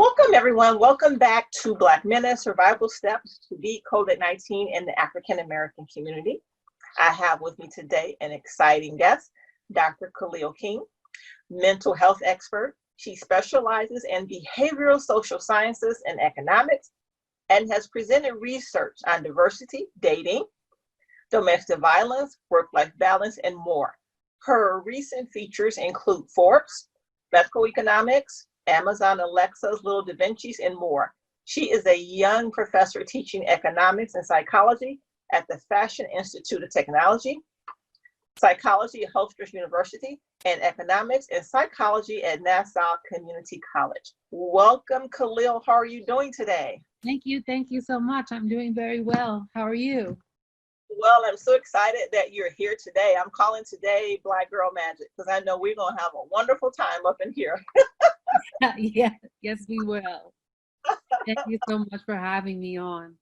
Welcome, everyone. Welcome back to Black Men Survival Steps to Beat COVID-19 in the African American community. I have with me today an exciting guest, Dr. Kahlil King, mental health expert. She specializes in behavioral social sciences and economics and has presented research on diversity, dating, domestic violence, work-life balance, and more. Her recent features include Forbes, Medical Economics, Amazon Alexa's Little Da Vinci's, and more. She is a young professor teaching economics and psychology at the Fashion Institute of Technology, psychology at Hofstra University, and economics and psychology at Nassau Community College. Welcome, Kahlil. How are you doing today? Thank you. Thank you so much. I'm doing very well. How are you? Well, I'm so excited that you're here today. I'm calling today Black Girl Magic because I know we're going to have a wonderful time up in here. Yes, we will. Thank you so much for having me on.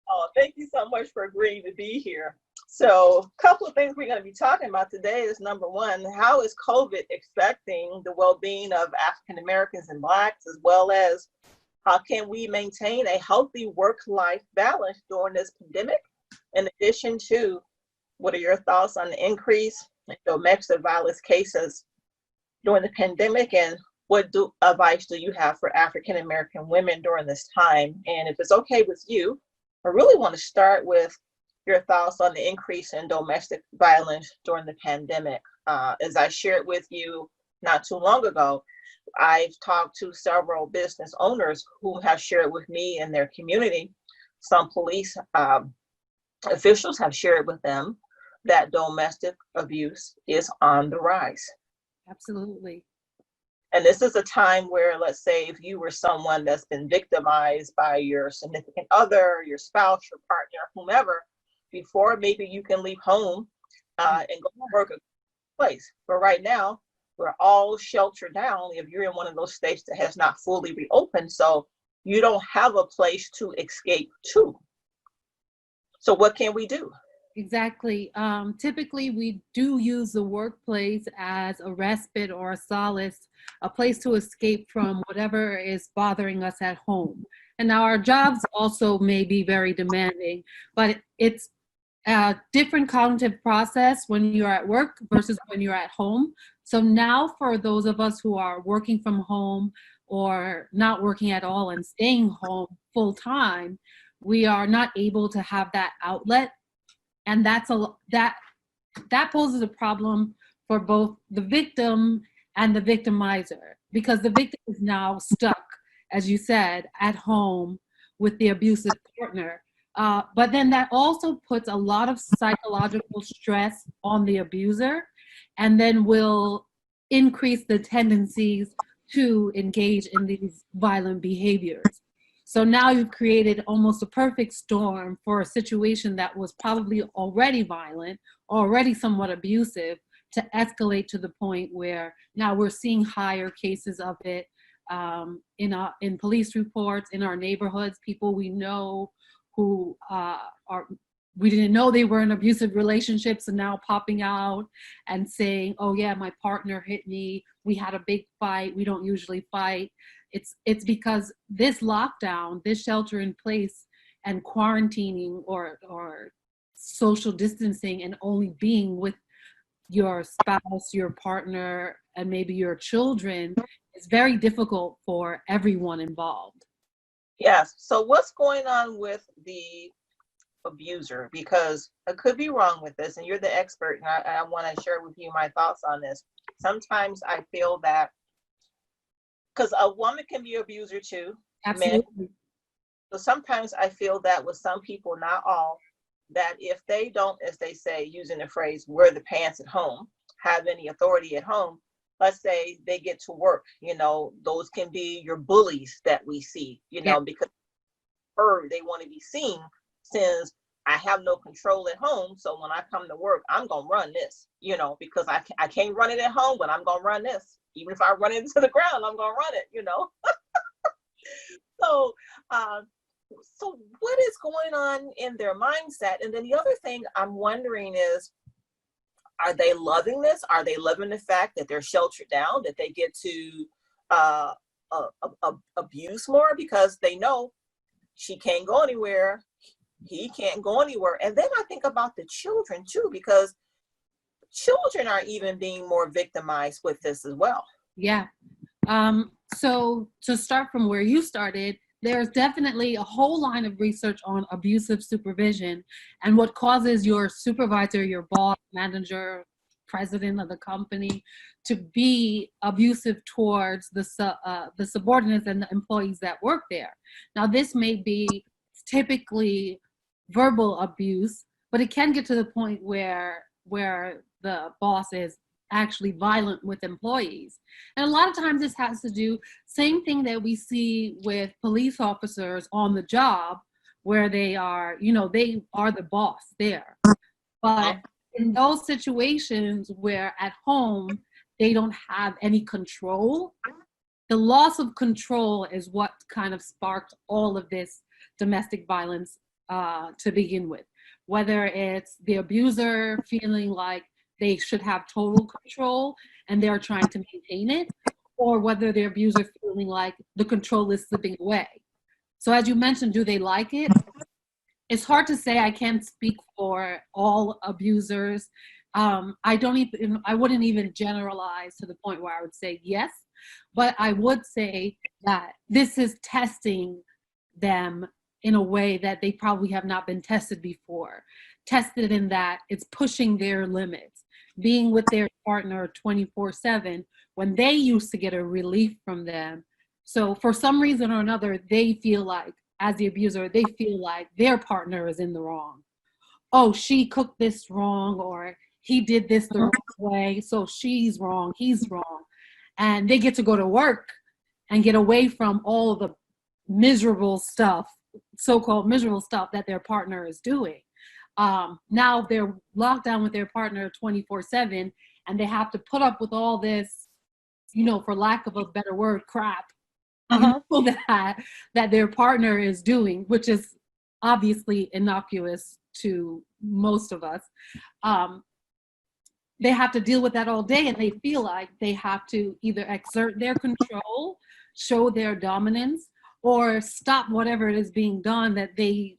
Oh, thank you so much for agreeing to be here. So a couple of things we're going to be talking about today is, number one, how is COVID affecting the well-being of African Americans and Blacks, as well as how can we maintain a healthy work-life balance during this pandemic? In addition to, what are your thoughts on the increase in domestic violence cases during the pandemic, and what advice do you have for African American women during this time? And if it's okay with you, I really want to start with your thoughts on the increase in domestic violence during the pandemic. As I shared with you not too long ago, I've talked to several business owners who have shared with me in their community. Some police officials have shared with them that domestic abuse is on the rise. Absolutely. And this is a time where, let's say, if you were someone that's been victimized by your significant other, your spouse, your partner, whomever, before maybe you can leave home and go to work at a place. But right now, we're all sheltered down if you're in one of those states that has not fully reopened. So you don't have a place to escape to. So what can we do? Exactly. Typically, we do use the workplace as a respite or a solace, a place to escape from whatever is bothering us at home. And now our jobs also may be very demanding, but it's a different cognitive process when you're at work versus when you're at home. So now for those of us who are working from home or not working at all and staying home full time, we are not able to have that outlet. And that poses a problem for both the victim and the victimizer, because the victim is now stuck, as you said, at home with the abusive partner. But then that also puts a lot of psychological stress on the abuser, and then will increase the tendencies to engage in these violent behaviors. So now you've created almost a perfect storm for a situation that was probably already violent, already somewhat abusive, to escalate to the point where now we're seeing higher cases of it in police reports, in our neighborhoods, people we know who we didn't know they were in abusive relationships and now popping out and saying, oh yeah, my partner hit me, we had a big fight, we don't usually fight. It's because this lockdown, this shelter in place and quarantining or social distancing and only being with your spouse, your partner, and maybe your children is very difficult for everyone involved. Yes. So what's going on with the abuser? Because I could be wrong with this, and you're the expert, and I want to share with you my thoughts on this. Sometimes I feel that, because a woman can be an abuser too. Absolutely. Men. So sometimes I feel that with some people, not all, that if they don't, as they say, using the phrase, wear the pants at home, have any authority at home, let's say they get to work, those can be your bullies that we see, because they want to be seen, since I have no control at home. So when I come to work, I'm going to run this, because I can't run it at home, but I'm going to run this. Even if I run it into the ground, I'm going to run it, So what is going on in their mindset? And then the other thing I'm wondering is, are they loving this? Are they loving the fact that they're sheltered down, that they get to abuse more because they know she can't go anywhere, he can't go anywhere. And then I think about the children too, because children are even being more victimized with this as well. Yeah. So to start from where you started, there's definitely a whole line of research on abusive supervision and what causes your supervisor, your boss, manager, president of the company to be abusive towards the subordinates and the employees that work there. Now, this may be typically verbal abuse, but it can get to the point where the boss is actually violent with employees. And a lot of times this has to do, same thing that we see with police officers on the job, where they are, they are the boss there. But in those situations where at home they don't have any control, the loss of control is what kind of sparked all of this domestic violence to begin with. Whether it's the abuser feeling like they should have total control and they're trying to maintain it, or whether the abuser feeling like the control is slipping away. So as you mentioned, do they like it? It's hard to say. I can't speak for all abusers. I wouldn't even generalize to the point where I would say yes, but I would say that this is testing them in a way that they probably have not been tested before. Tested in that it's pushing their limits, being with their partner 24/7 when they used to get a relief from them. So for some reason or another, they feel like, as the abuser, they feel like their partner is in the wrong. Oh, she cooked this wrong, or he did this the wrong way, so she's wrong, he's wrong. And they get to go to work and get away from all of the miserable stuff, so-called miserable stuff that their partner is doing. Now they're locked down with their partner 24/7, and they have to put up with all this, for lack of a better word, crap that their partner is doing, which is obviously innocuous to most of us. They have to deal with that all day, and they feel like they have to either exert their control, show their dominance, or stop whatever it is being done that they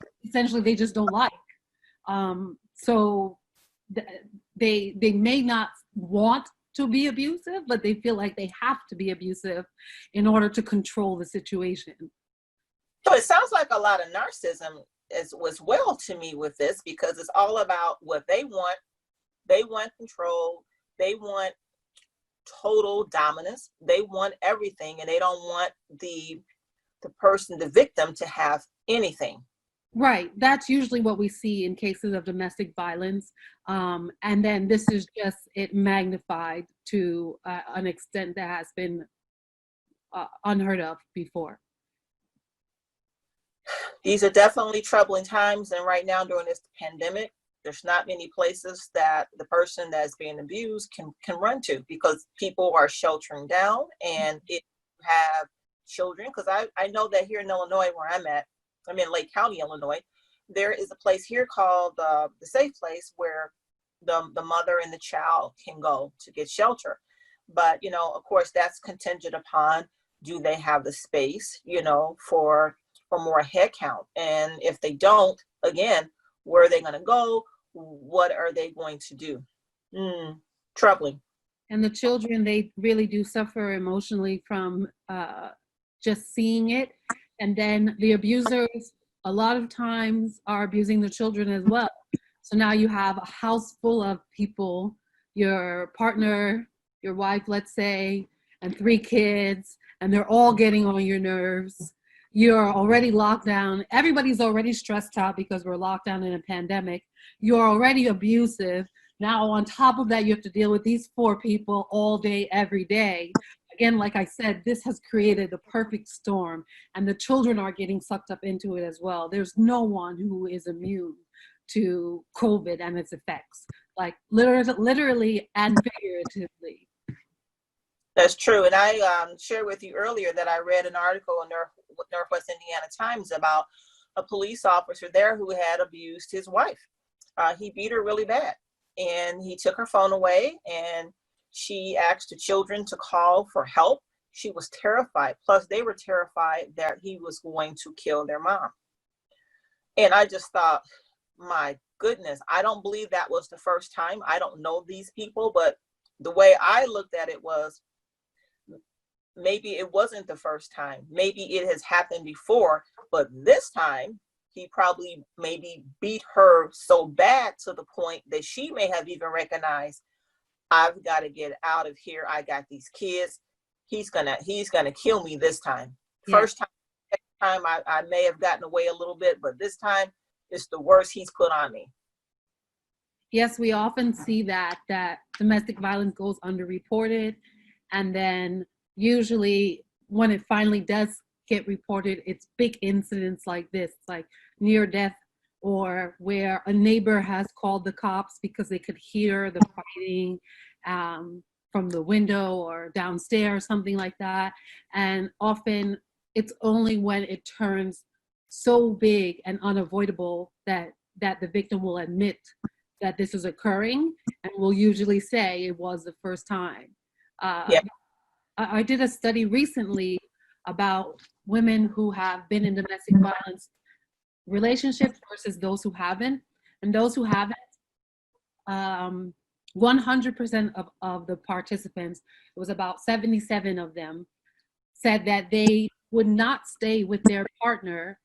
just don't like. So they may not want to be abusive, but they feel like they have to be abusive in order to control the situation. So it sounds like a lot of narcissism as well to me with this, because it's all about what they want. They want control. They want total dominance. They want everything, and they don't want the person, the victim, to have anything. Right. That's usually what we see in cases of domestic violence. And then this is just it magnified to an extent that has been unheard of before. These are definitely troubling times. And right now during this pandemic, there's not many places that the person that's being abused can run to, because people are sheltering down. And if you have children, because I know that here in Illinois, where I'm in Lake County, Illinois, there is a place here called the Safe Place, where the mother and the child can go to get shelter. But, of course, that's contingent upon, do they have the space, for more head count? And if they don't, again, where are they going to go? What are they going to do? Troubling. And the children, they really do suffer emotionally from just seeing it. And then the abusers, a lot of times, are abusing the children as well. So now you have a house full of people, your partner, your wife, let's say, and 3 kids, and they're all getting on your nerves. You're already locked down. Everybody's already stressed out because we're locked down in a pandemic. You're already abusive. Now, on top of that, you have to deal with these 4 people all day, every day. Again, like I said, this has created the perfect storm, and the children are getting sucked up into it as well. There's no one who is immune to COVID and its effects, like literally and figuratively. That's true. And I shared with you earlier that I read an article in Northwest Indiana Times about a police officer there who had abused his wife. He beat her really bad, and he took her phone away, and she asked the children to call for help. She was terrified. Plus, they were terrified that he was going to kill their mom. And I just thought, my goodness, I don't believe that was the first time. I don't know these people, but the way I looked at it was, maybe it wasn't the first time. Maybe it has happened before, but this time he probably maybe beat her so bad to the point that she may have even recognized, I've got to get out of here. I got these kids. He's gonna kill me this time. Yeah. First time I may have gotten away a little bit, but this time it's the worst he's put on me. Yes, we often see that domestic violence goes underreported, and then usually when it finally does get reported, it's big incidents like this, like near death, or where a neighbor has called the cops because they could hear the fighting from the window or downstairs, something like that. And often it's only when it turns so big and unavoidable that the victim will admit that this is occurring, and will usually say it was the first time. Yeah. I did a study recently about women who have been in domestic violence relationships versus those who haven't. And those who haven't, 100% of the participants, it was about 77 of them, said that they would not stay with their partner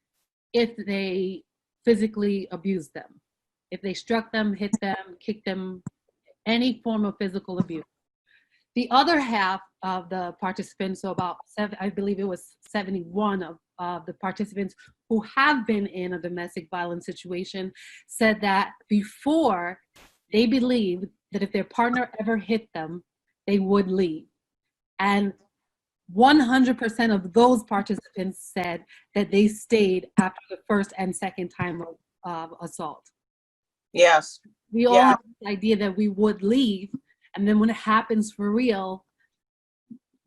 if they physically abused them. If they struck them, hit them, kicked them, any form of physical abuse. The other half of the participants, so about I believe it was 71 of the participants who have been in a domestic violence situation, said that before, they believed that if their partner ever hit them, they would leave. And 100% of those participants said that they stayed after the first and second time of assault. Yes. We all have this idea that we would leave, and then when it happens for real,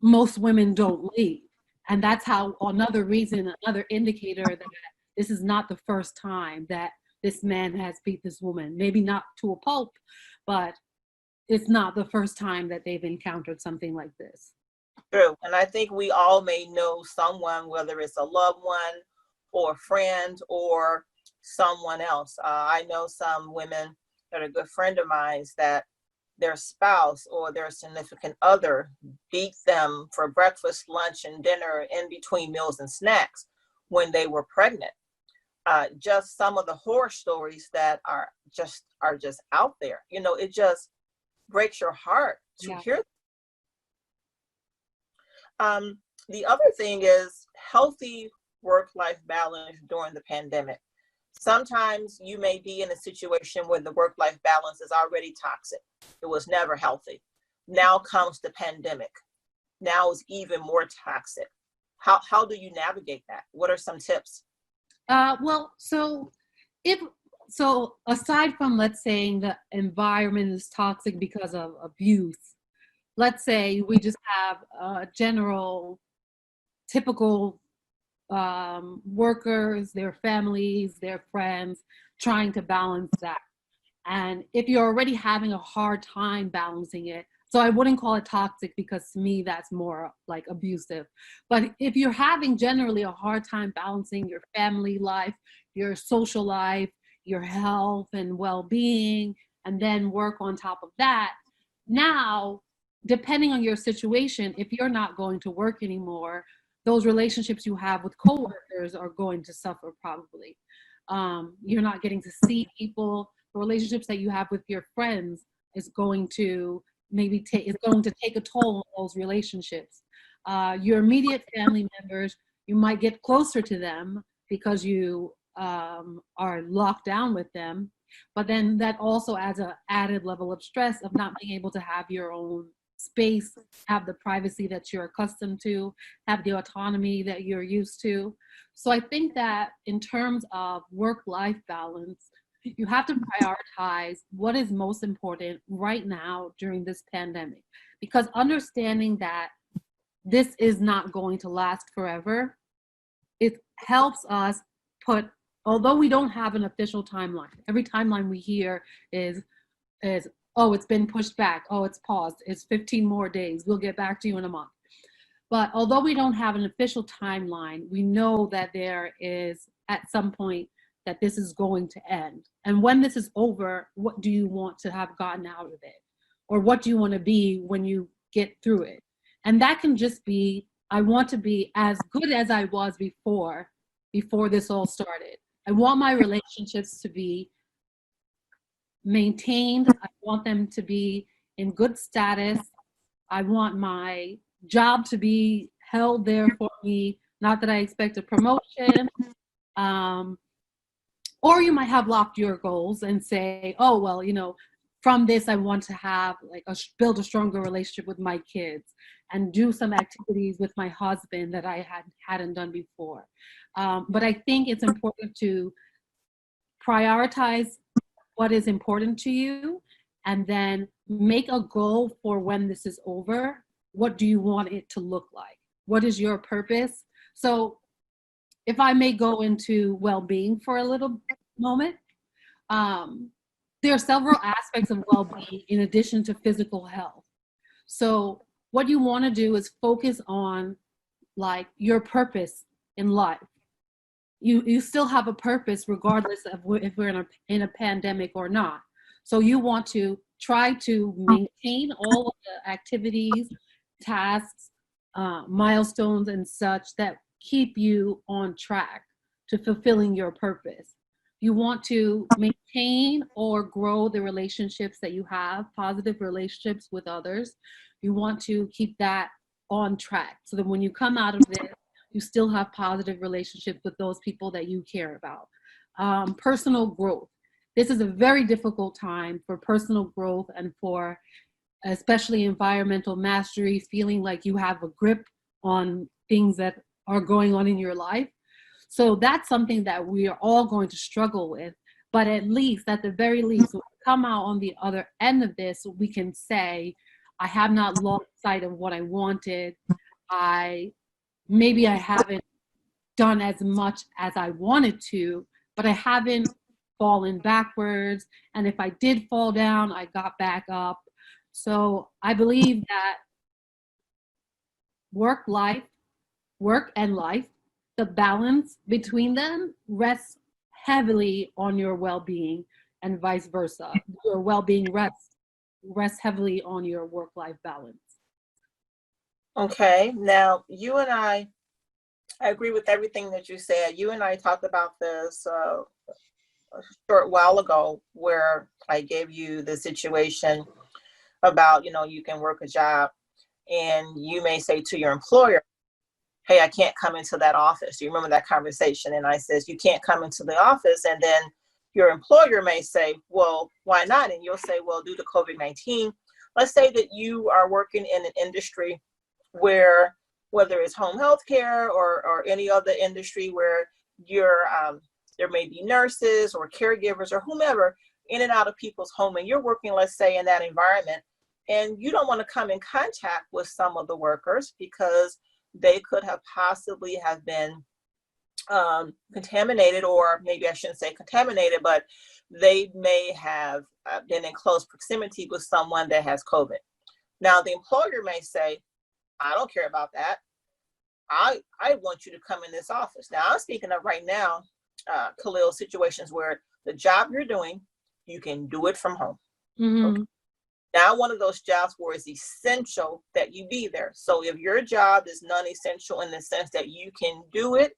most women don't leave. And that's how another indicator that this is not the first time that this man has beat this woman. Maybe not to a pulp, but it's not the first time that they've encountered something like this. True. And I think we all may know someone, whether it's a loved one or a friend or someone else. I know some women that are a good friend of mine that their spouse or their significant other beat them for breakfast, lunch, and dinner, in between meals and snacks when they were pregnant. Just some of the horror stories that are just out there. You know, it just breaks your heart to hear. The other thing is healthy work-life balance during the pandemic. Sometimes you may be in a situation where the work-life balance is already toxic. It was never healthy. Now comes the pandemic. Now it's even more toxic. How do you navigate that? What are some tips? So aside from, let's say, the environment is toxic because of abuse, let's say we just have a general typical workers, their families, their friends, trying to balance that. And if you're already having a hard time balancing it, so I wouldn't call it toxic, because to me that's more like abusive. But if you're having generally a hard time balancing your family life, your social life, your health and well-being, and then work on top of that, now, depending on your situation, if you're not going to work anymore, those relationships you have with coworkers are going to suffer probably. You're not getting to see people. The relationships that you have with your friends is going to take a toll on those relationships. Your immediate family members, you might get closer to them because you are locked down with them, but then that also adds an added level of stress of not being able to have your own space, have the privacy that you're accustomed to, have the autonomy that you're used to. So I think that in terms of work-life balance, you have to prioritize what is most important right now during this pandemic, because understanding that this is not going to last forever, it helps us although we don't have an official timeline, every timeline we hear is, oh, it's been pushed back, oh, it's paused, it's 15 more days, we'll get back to you in a month. But although we don't have an official timeline, we know that there is at some point that this is going to end. And when this is over, what do you want to have gotten out of it? Or what do you want to be when you get through it? And that can just be, I want to be as good as I was before this all started. I want my relationships to be maintained. I want them to be in good status. I want my job to be held there for me. Not that I expect a promotion. Or you might have loftier goals and say, oh, well, from this, I want to have build a stronger relationship with my kids and do some activities with my husband that I hadn't done before. But I think it's important to prioritize what is important to you and then make a goal for when this is over. What do you want it to look like? What is your purpose? So if I may go into well-being for a little moment, there are several aspects of well-being in addition to physical health. So what you want to do is focus on your purpose in life. You still have a purpose regardless of if we're in a pandemic or not. So you want to try to maintain all of the activities, tasks, milestones and such that keep you on track to fulfilling your purpose. You want to maintain or grow the relationships that you have, positive relationships with others. You want to keep that on track so that when you come out of this, you still have positive relationships with those people that you care about. Personal growth. This is a very difficult time for personal growth and for especially environmental mastery, feeling like you have a grip on things that are going on in your life. So that's something that we are all going to struggle with. But at the very least, when we come out on the other end of this, we can say, I have not lost sight of what I wanted. Maybe I haven't done as much as I wanted to, but I haven't fallen backwards. And if I did fall down, I got back up. So I believe that work and life, the balance between them rests heavily on your well-being and vice versa. Your well-being rests heavily on your work-life balance. Okay, now you and I agree with everything that you said. You and I talked about this a short while ago where I gave you the situation about, you can work a job and you may say to your employer, hey, I can't come into that office. You remember that conversation? And I says, you can't come into the office. And then your employer may say, well, why not? And you'll say, well, due to COVID-19, let's say that you are working in an industry where, whether it's home health care or any other industry where there may be nurses or caregivers or whomever in and out of people's home, and you're working, let's say, in that environment, and you don't want to come in contact with some of the workers because they could have possibly have been contaminated, or maybe I shouldn't say contaminated, but they may have been in close proximity with someone that has COVID. Now, the employer may say, I don't care about that. I want you to come in this office. Now, I'm speaking of right now, Kahlil, situations where the job you're doing, you can do it from home. Mm-hmm. Okay? Now, one of those jobs where it's essential that you be there. So if your job is non-essential in the sense that you can do it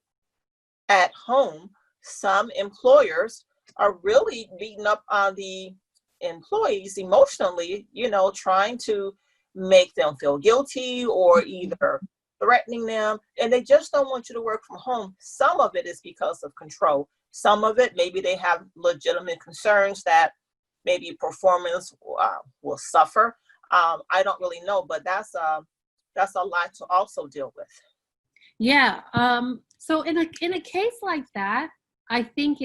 at home, some employers are really beating up on the employees emotionally, trying to make them feel guilty or either threatening them. And they just don't want you to work from home. Some of it is because of control. Some of it, maybe they have legitimate concerns that maybe performance will suffer. I don't really know, but that's a lot to also deal with. Yeah. So in a case like that, I think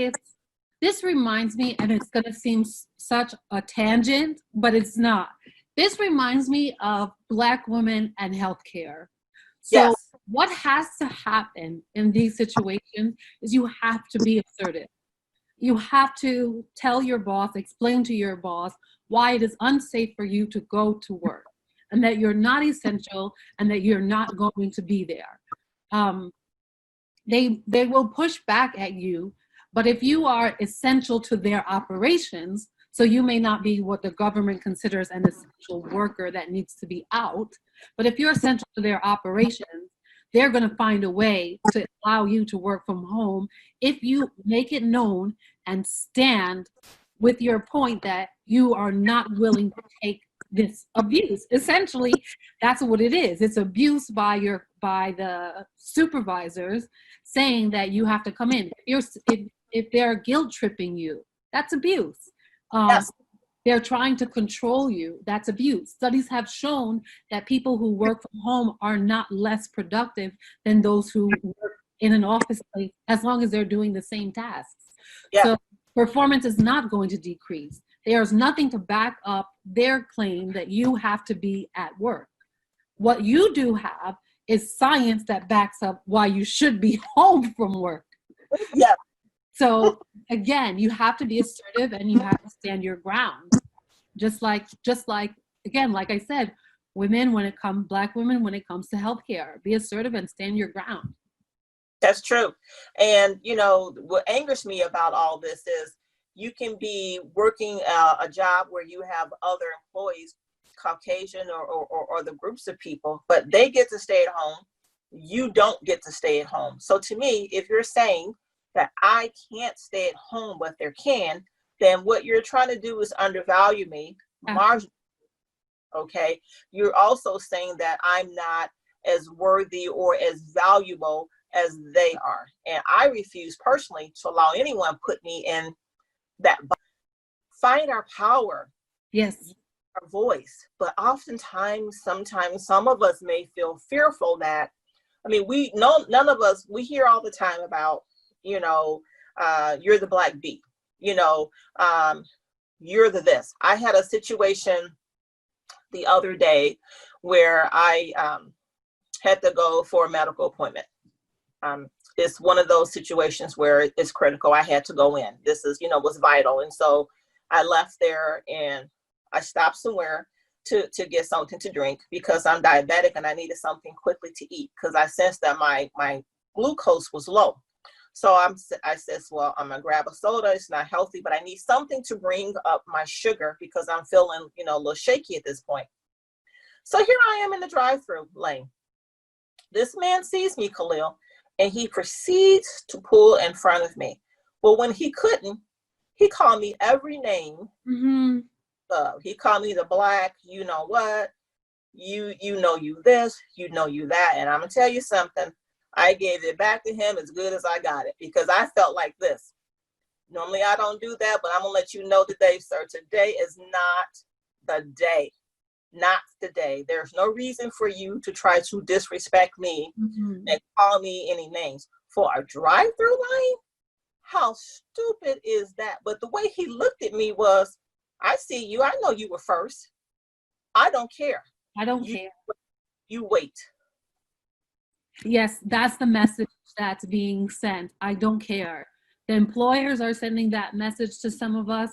this reminds me, and it's going to seem such a tangent, but it's not. This reminds me of Black women and healthcare. So Yes. What has to happen in these situations is you have to be assertive. You have to tell your boss, explain to your boss why it is unsafe for you to go to work. and that you're not essential and that you're not going to be there. They will push back at you, but if you are essential to their operations, so you may not be what the government considers an essential worker that needs to be out, but if you're essential to their operations, they're going to find a way to allow you to work from home if you make it known and stand with your point that you are not willing to take this abuse. Essentially, that's what it is. It's abuse by the supervisors saying that you have to come in. If they're guilt tripping you, that's abuse. Yes. They're trying to control you. That's abuse. Studies have shown that people who work from home are not less productive than those who work in an office place, as long as they're doing the same tasks. Yeah. So performance is not going to decrease. There's nothing to back up their claim that you have to be at work. What you do have is science that backs up why you should be home from work. Yeah. So again, you have to be assertive and you have to stand your ground. Just like, again, like I said, Black women, when it comes to healthcare, be assertive and stand your ground. That's true. And, you know, what angers me about all this is you can be working a job where you have other employees, Caucasian or the groups of people, but they get to stay at home. You don't get to stay at home. So to me, if you're saying that I can't stay at home, but there can, then what you're trying to do is undervalue me, marginal. Okay. You're also saying that I'm not as worthy or as valuable as they are. And I refuse personally to allow anyone put me in that box. Find our power. Yes. Our voice. But oftentimes, sometimes some of us may feel fearful that, I mean, none of us, we hear all the time about, you know, you're the black bee, you know, you're the this. I had a situation the other day where I had to go for a medical appointment. It's one of those situations where it's critical. I had to go in. This is, you know, was vital. And so I left there and I stopped somewhere to get something to drink because I'm diabetic and I needed something quickly to eat because I sensed that my glucose was low. So I said, well, I'm gonna grab a soda. It's not healthy, but I need something to bring up my sugar because I'm feeling, you know, a little shaky at this point. So here I am in the drive-through lane. This man sees me, Kahlil, and he proceeds to pull in front of me. Well, when he couldn't, he called me every name. Mm-hmm. He called me the black, you know what, you know you this, you know you that. And I'm gonna tell you something. I gave it back to him as good as I got it because I felt like this. Normally I don't do that, but I'm gonna let you know today, sir. Today is not the day. Not today. There's no reason for you to try to disrespect me and call me any names. For a drive-through lane? How stupid is that? But the way he looked at me was, I see you. I know you were first. I don't care. I don't care. You wait. Yes, that's the message that's being sent. I don't care. The employers are sending that message to some of us.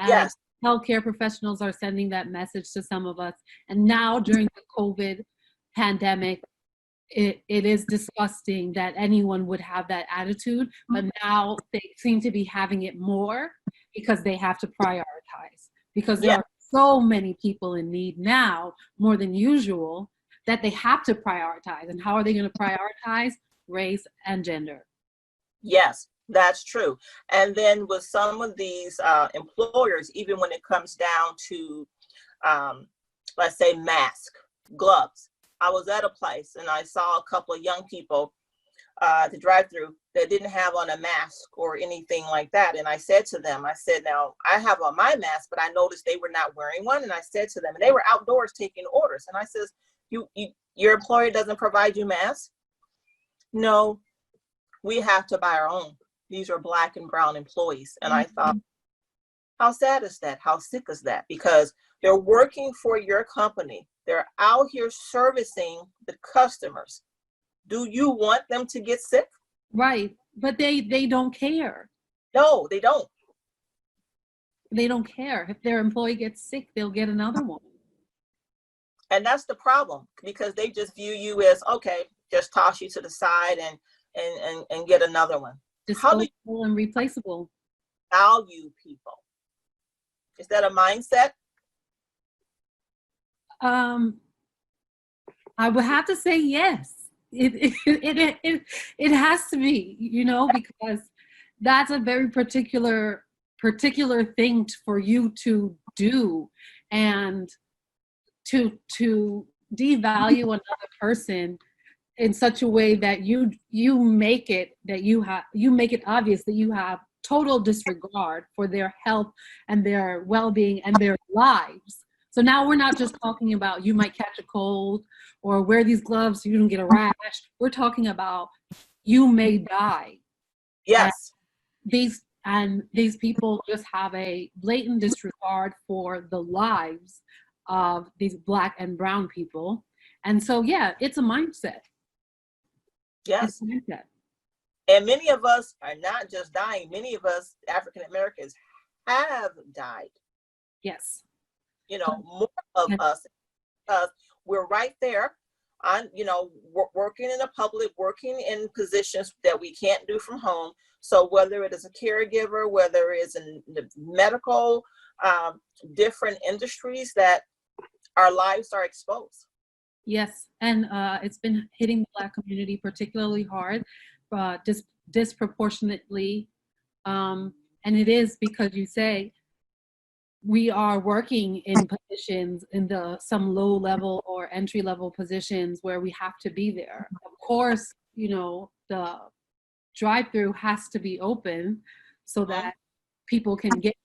Yes. Healthcare professionals are sending that message to some of us. And now during the COVID pandemic, it is disgusting that anyone would have that attitude, but now they seem to be having it more because they have to prioritize. Because there are so many people in need now, more than usual, that they have to prioritize. And how are they going to prioritize? Race and gender. Yes, that's true. And then with some of these employers, even when it comes down to, let's say, mask, gloves. I was at a place and I saw a couple of young people at the drive-through that didn't have on a mask or anything like that. And I said to them, I said, now I have on my mask, but I noticed they were not wearing one. And I said to them, and they were outdoors taking orders. And I says, your employer doesn't provide you masks? No, we have to buy our own. These are Black and brown employees. And I thought, how sad is that? How sick is that? Because they're working for your company. They're out here servicing the customers. Do you want them to get sick? Right. But they don't care. No, they don't. They don't care. If their employee gets sick, they'll get another one. And that's the problem, because they just view you as, okay, just toss you to the side and get another one. How do you Disposable and replaceable. value people? Is that a mindset? I would have to say yes. It has to be, you know, because that's a very particular thing for you to do, and to devalue another person in such a way that you make it obvious that you have total disregard for their health and their well-being and their lives. So now we're not just talking about you might catch a cold or wear these gloves so you don't get a rash. We're talking about you may die. Yes. And these people just have a blatant disregard for the lives of these Black and brown people. And so, yeah, it's a mindset. Yes. It's a mindset. And many of us are not just dying. Many of us, African Americans, have died. Yes. You know, more of us, we're right there on, you know, working in the public, working in positions that we can't do from home. So whether it is a caregiver, whether it's in the medical, different industries, that our lives are exposed. Yes, and it's been hitting the Black community particularly hard, disproportionately, and it is because you say we are working in positions in some low level or entry level positions where we have to be there. Of course, you know, the drive-through has to be open so that people can get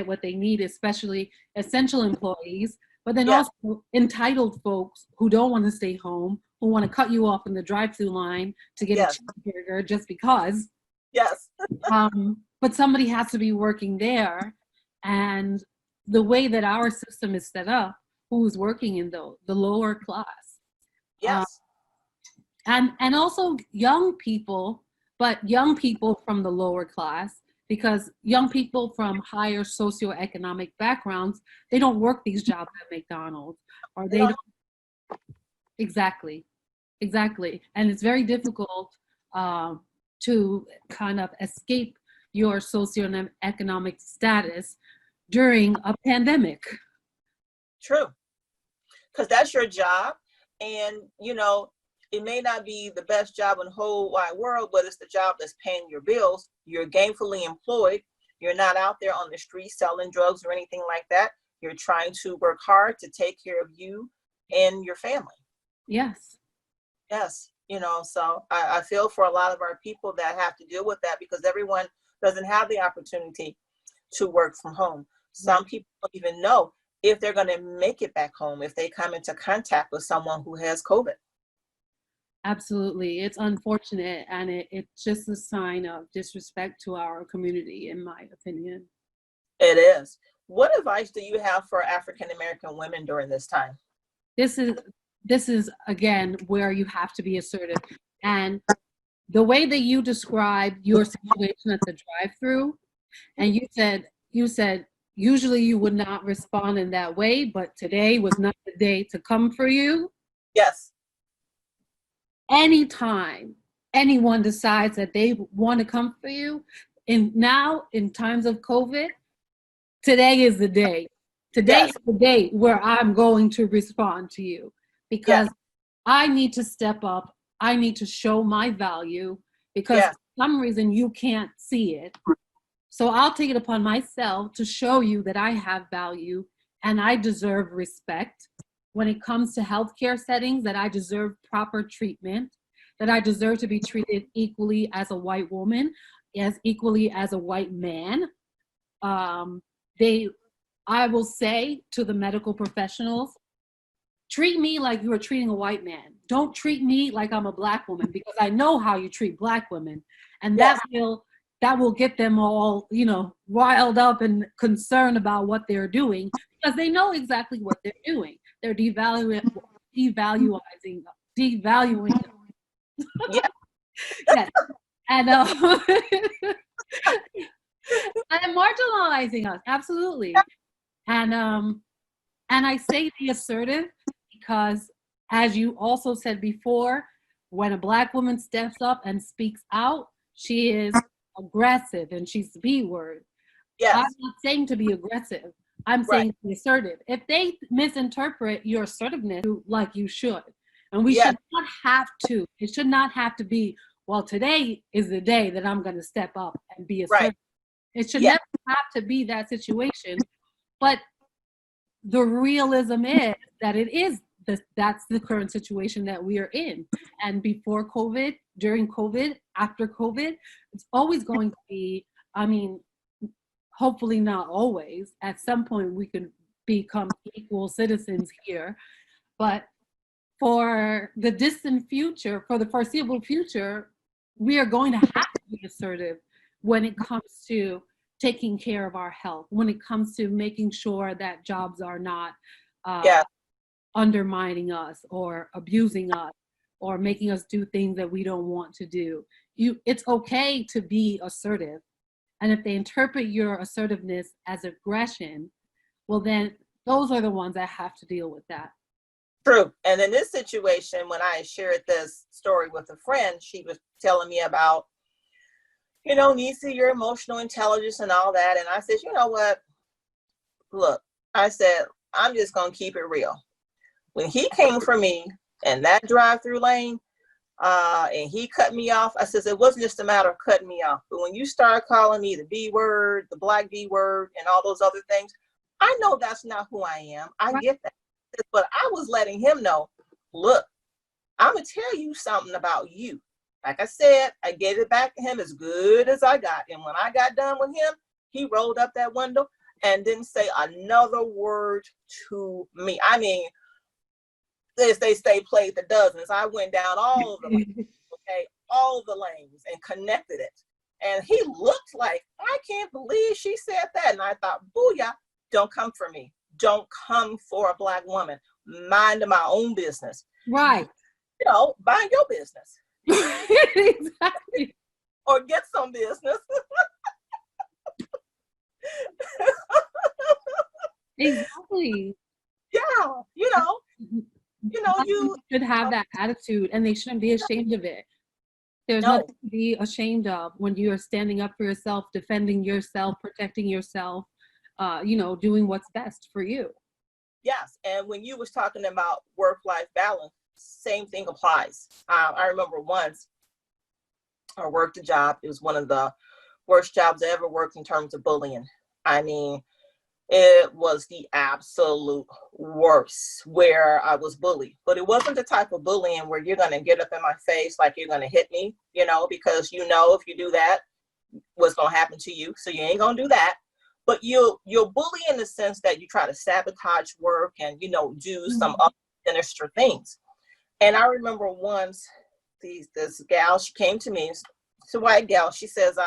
what they need, especially essential employees, but then also entitled folks who don't want to stay home, who want to cut you off in the drive-through line to get a cheeseburger just because. Yes. But somebody has to be working there, and the way that our system is set up, who's working in the lower class. Yes. And also young people, but young people from the lower class, because young people from higher socioeconomic backgrounds, they don't work these jobs at McDonald's, or they don't. Exactly. And it's very difficult to kind of escape your socioeconomic status during a pandemic. True. Because that's your job. And, you know, it may not be the best job in the whole wide world, but it's the job that's paying your bills. You're gainfully employed. You're not out there on the street selling drugs or anything like that. You're trying to work hard to take care of you and your family. Yes. Yes. You know, so I feel for a lot of our people that have to deal with that, because everyone doesn't have the opportunity to work from home. Some people don't even know if they're going to make it back home if they come into contact with someone who has COVID. Absolutely. It's unfortunate, and it's just a sign of disrespect to our community, in my opinion. It is. What advice do you have for African American women during this time? This is again where you have to be assertive. And the way that you described your situation at the drive-through, and you said usually you would not respond in that way, but today was not the day to come for you. Yes. Anytime anyone decides that they want to come for you, and now in times of COVID, today is the day. Today is the day where I'm going to respond to you, because I need to step up. I need to show my value, because for some reason you can't see it. So I'll take it upon myself to show you that I have value and I deserve respect when it comes to healthcare settings, that I deserve proper treatment, that I deserve to be treated equally as a white woman, as equally as a white man. I will say to the medical professionals, treat me like you are treating a white man. Don't treat me like I'm a Black woman, because I know how you treat Black women. And that will get them all, you know, riled up and concerned about what they're doing, because they know exactly what they're doing. They're devaluing. Yes. And and marginalizing us, absolutely. And I say be assertive, because, as you also said before, when a Black woman steps up and speaks out, she is aggressive and she's the B word. I'm Yes. not saying to be aggressive. I'm Right. saying to be assertive. If they misinterpret your assertiveness like you should, and we Yes. should not have to, it should not have to be, well, today is the day that I'm going to step up and be assertive. Right. It should Yeah. never have to be that situation. But the realism is that that's the current situation that we are in. And before COVID, during COVID, after COVID, it's always going to be, I mean, hopefully not always. At some point, we could become equal citizens here. But for the distant future, for the foreseeable future, we are going to have to be assertive when it comes to taking care of our health, when it comes to making sure that jobs are not Yeah. undermining us or abusing us or making us do things that we don't want to do. It's okay to be assertive. And if they interpret your assertiveness as aggression, well, then those are the ones that have to deal with that. True. And in this situation, when I shared this story with a friend, she was telling me about, Nisi, your emotional intelligence and all that. And I said, you know what? Look, I said, I'm just going to keep it real. When he came for me in that drive-through lane, and he cut me off, I said, it wasn't just a matter of cutting me off. But when you start calling me the B word, the Black B word, and all those other things, I know that's not who I am. I get that. But I was letting him know, look, I'm going to tell you something about you. Like I said, I gave it back to him as good as I got. And when I got done with him, he rolled up that window and didn't say another word to me. I mean, as they say, played the dozens. I went down all of the lanes, all the lanes and connected it. And he looked like, I can't believe she said that. And I thought, booyah, don't come for me. Don't come for a Black woman. Mind my own business. Right. Mind your business. Exactly. Or get some business. Exactly. Yeah, you should have that attitude, and they shouldn't be ashamed of it. There's nothing to be ashamed of when you are standing up for yourself, defending yourself, protecting yourself, doing what's best for you. Yes, and when you was talking about work-life balance, same thing applies. I remember once I worked a job. It was one of the worst jobs I ever worked in terms of bullying. I mean, it was the absolute worst where I was bullied. But it wasn't the type of bullying where you're going to get up in my face like you're going to hit me, because if you do that, what's going to happen to you. So you ain't going to do that. But you'll bully in the sense that you try to sabotage work and, do some sinister things. And I remember once this gal, she came to me, it's a white gal. She says,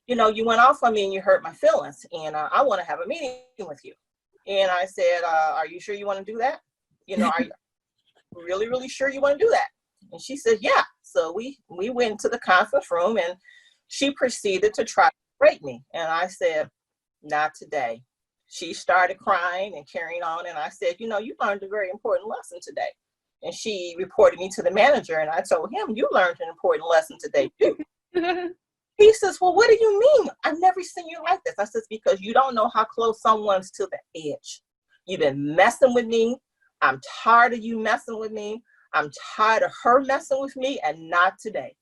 you went off on me and you hurt my feelings, and I want to have a meeting with you. And I said, are you sure you want to do that? Are you really, really sure you want to do that? And she said, yeah. So we went to the conference room, and she proceeded to try to break me. And I said, not today. She started crying and carrying on. And I said, you learned a very important lesson today. And she reported me to the manager, and I told him, you learned an important lesson today too. He says, well, what do you mean? I've never seen you like this. I said, because you don't know how close someone's to the edge. You've been messing with me. I'm tired of you messing with me. I'm tired of her messing with me, and not today.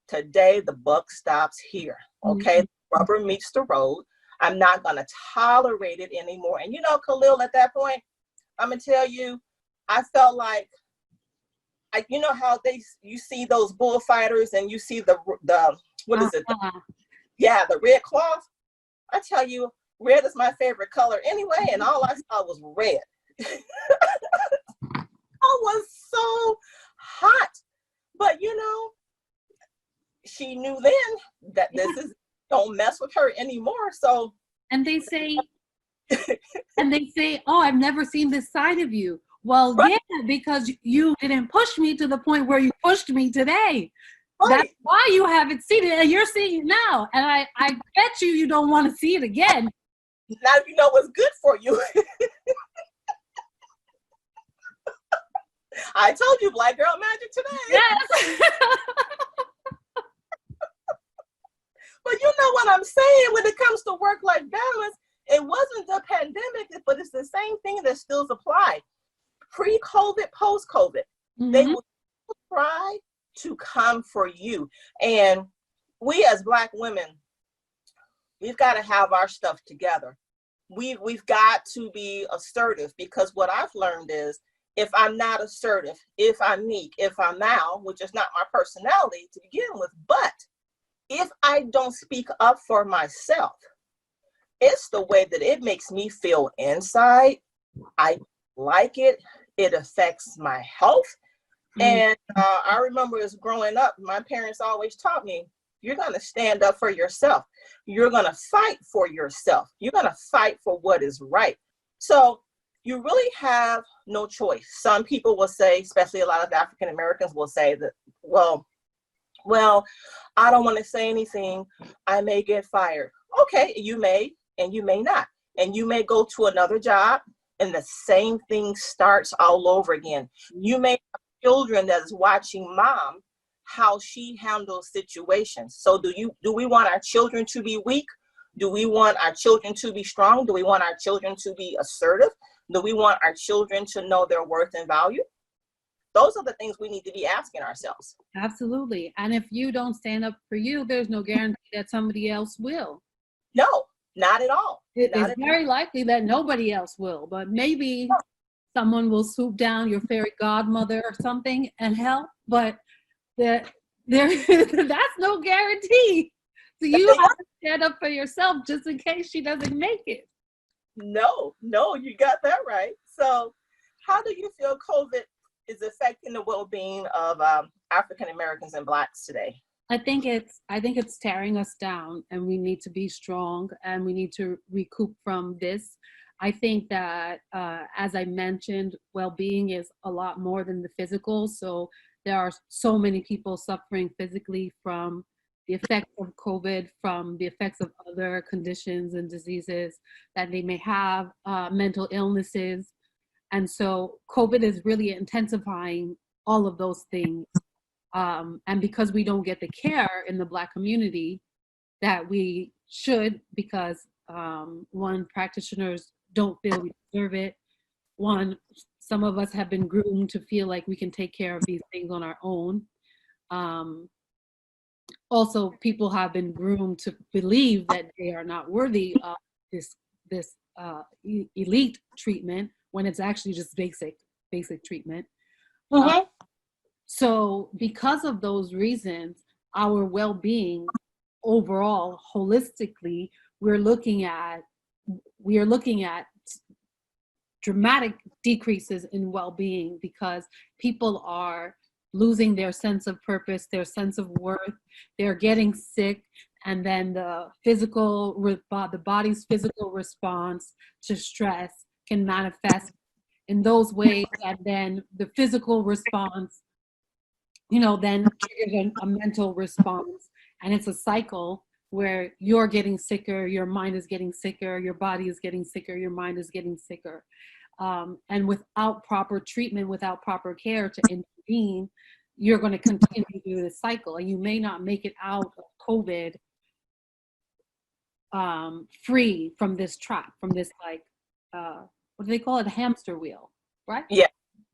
Today, the buck stops here. Okay? Mm-hmm. Rubber meets the road. I'm not going to tolerate it anymore. And Kahlil, at that point, I'm going to tell you, I felt like, how you see those bullfighters and you see the what is it? Yeah, the red cloth. I tell you, red is my favorite color anyway, and all I saw was red. I was so hot. But she knew then that this is, don't mess with her anymore. So and they say, oh, I've never seen this side of you. Well, right. Yeah, because you didn't push me to the point where you pushed me today. Right. That's why you haven't seen it, and you're seeing it now. And I bet you don't want to see it again. Now you know what's good for you. I told you, Black Girl Magic today. Yes. But you know what I'm saying when it comes to work-life balance, it wasn't the pandemic, but it's the same thing that still applies. Pre-COVID, post-COVID, they will try to come for you. And we as Black women, we've got to have our stuff together. We've got to be assertive, because what I've learned is if I'm not assertive, if I'm meek, if I'm now, which is not my personality to begin with, but if I don't speak up for myself, it's the way that it makes me feel inside. I like it. It affects my health. And I remember as growing up, my parents always taught me, you're going to stand up for yourself. You're going to fight for yourself. You're going to fight for what is right. So you really have no choice. Some people will say, especially a lot of African Americans will say that, well, I don't want to say anything. I may get fired. Okay, you may, and you may not. And you may go to another job and the same thing starts all over again. You may have children that is watching mom, how she handles situations. So do we want our children to be weak? Do we want our children to be strong? Do we want our children to be assertive? Do we want our children to know their worth and value? Those are the things we need to be asking ourselves. Absolutely. And if you don't stand up for you, there's no guarantee that somebody else will. No, not at all. It's very likely that nobody else will, but maybe someone will swoop down, your fairy godmother or something, and help, but that's no guarantee. So you have to stand up for yourself just in case she doesn't make it. No, you got that right. So how do you feel COVID is affecting the well-being of African Americans and Blacks today? I think it's tearing us down, and we need to be strong, and we need to recoup from this. I think that, as I mentioned, well-being is a lot more than the physical. So there are so many people suffering physically from the effects of COVID, from the effects of other conditions and diseases that they may have, mental illnesses. And so COVID is really intensifying all of those things. And because we don't get the care in the Black community that we should, because one, practitioners don't feel we deserve it. One, some of us have been groomed to feel like we can take care of these things on our own. Also, people have been groomed to believe that they are not worthy of this elite treatment when it's actually just basic treatment. So because of those reasons, our well-being overall, holistically, we're looking at dramatic decreases in well-being because people are losing their sense of purpose, their sense of worth, they're getting sick, and then the body's physical response to stress can manifest in those ways, and then the physical response, then triggers a mental response, and it's a cycle where you're getting sicker, your mind is getting sicker, your body is getting sicker, your mind is getting sicker. And without proper treatment, without proper care to intervene, you're going to continue through this cycle, and you may not make it out of COVID free from this trap, from this what do they call it? A hamster wheel, right? Yeah.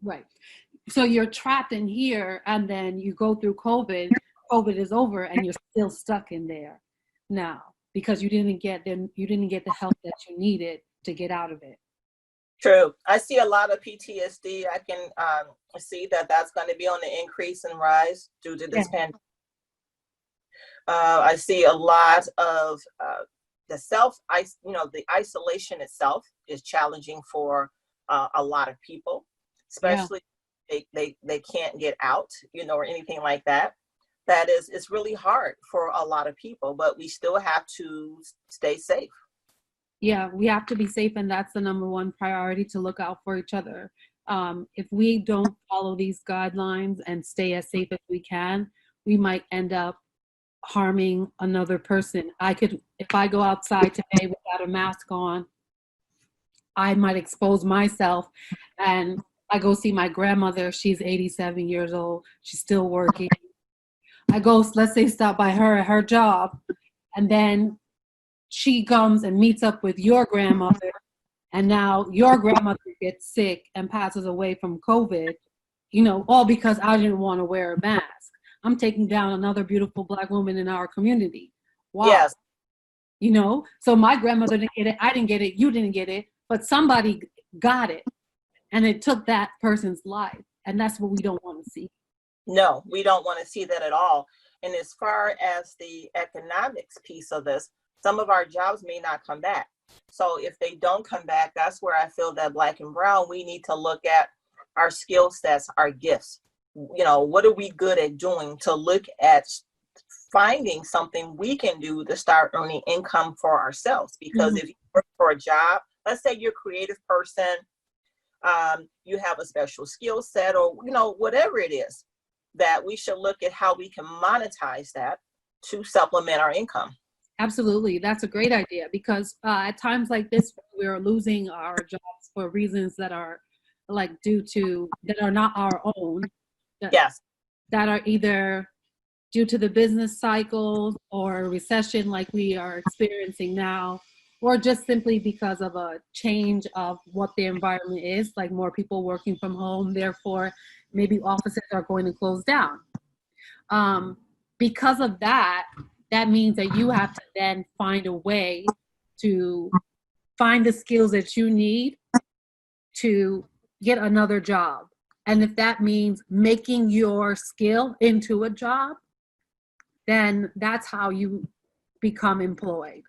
Right. So you're trapped in here, and then you go through COVID is over, and you're still stuck in there now because you didn't get the help that you needed to get out of it. True. I see a lot of PTSD. I can see that's going to be on the increase and rise due to this pandemic. I see a lot of the isolation itself is challenging for a lot of people, especially they can't get out, or anything like that. It's really hard for a lot of people, but we still have to stay safe. Yeah, we have to be safe, and that's the number one priority, to look out for each other. If we don't follow these guidelines and stay as safe as we can, we might end up harming another person. If I go outside today without a mask on, I might expose myself, and I go see my grandmother. She's 87 years old. She's still working. I go, let's say, stop by her at her job, and then she comes and meets up with your grandmother, and now your grandmother gets sick and passes away from COVID, all because I didn't want to wear a mask. I'm taking down another beautiful Black woman in our community. Wow. Yes. So my grandmother didn't get it, I didn't get it, you didn't get it, but somebody got it, and it took that person's life, and that's what we don't want to see. No, we don't want to see that at all. And as far as the economics piece of this, some of our jobs may not come back. So if they don't come back, that's where I feel that Black and Brown, we need to look at our skill sets, our gifts. What are we good at doing, to look at finding something we can do to start earning income for ourselves. Because if you work for a job, let's say you're a creative person, you have a special skill set, or whatever it is, that we should look at how we can monetize that to supplement our income. Absolutely. That's a great idea, because at times like this, we're losing our jobs for reasons that are that are not our own. Yes. That are either due to the business cycle or recession like we are experiencing now, or just simply because of a change of what the environment is, like more people working from home, therefore maybe offices are going to close down. Because of that means that you have to then find a way to find the skills that you need to get another job. And if that means making your skill into a job, then that's how you become employed.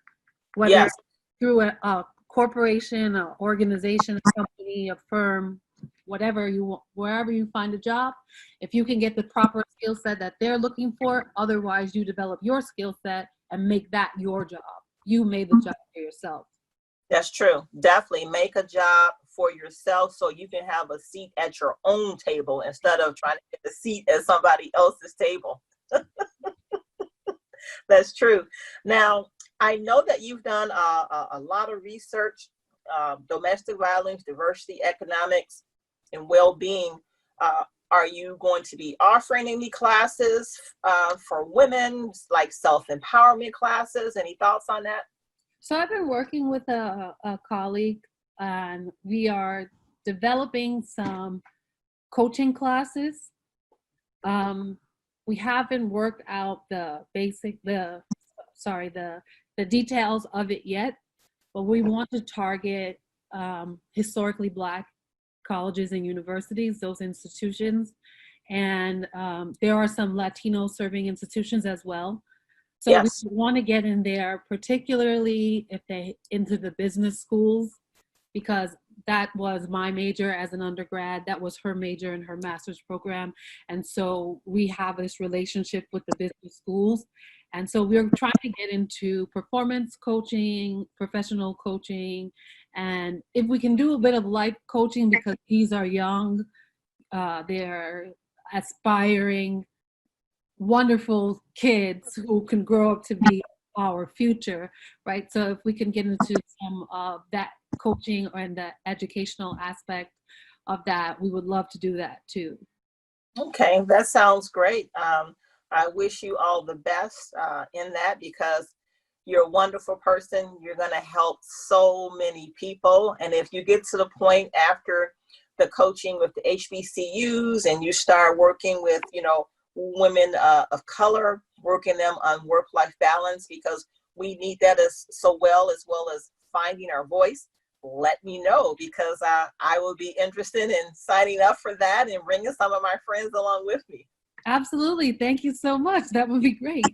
Whether Yes. through a corporation, an organization, a company, a firm, whatever you want, wherever you find a job, if you can get the proper skill set that they're looking for, otherwise you develop your skill set and make that your job. You made the job for yourself. That's true. Definitely make a job for yourself so you can have a seat at your own table instead of trying to get a seat at somebody else's table. That's true. Now, I know that you've done a lot of research, domestic violence, diversity, economics, and well-being. Are you going to be offering any classes for women, like self-empowerment classes? Any thoughts on that? So I've been working with a colleague, and we are developing some coaching classes. We haven't worked out the details of it yet, but we want to target historically Black colleges and universities, those institutions. And there are some Latino serving institutions as well. So yes. We want to get in there, particularly if they into the business schools, because that was my major as an undergrad. That was her major in her master's program. And so we have this relationship with the business schools. And so we're trying to get into performance coaching, professional coaching, and if we can do a bit of life coaching, because these are young, they're aspiring, wonderful kids who can grow up to be our future, right? So if we can get into some of that coaching and the educational aspect of that, we would love to do that too. Okay, that sounds great. I wish you all the best in that, because you're a wonderful person. You're going to help so many people. And if you get to the point after the coaching with the HBCUs and you start working with, women of color, working them on work-life balance, because we need that as well as finding our voice, let me know, because I will be interested in signing up for that and bringing some of my friends along with me. Absolutely. Thank you so much. That would be great.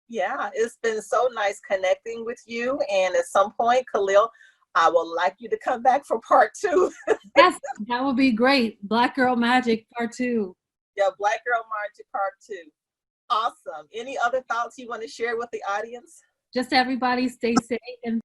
Yeah, it's been so nice connecting with you. And at some point, Kahlil, I would like you to come back for part 2. Yes, that would be great. Black Girl Magic part 2. Yeah, Black Girl Magic part 2. Awesome. Any other thoughts you want to share with the audience? Just everybody stay safe and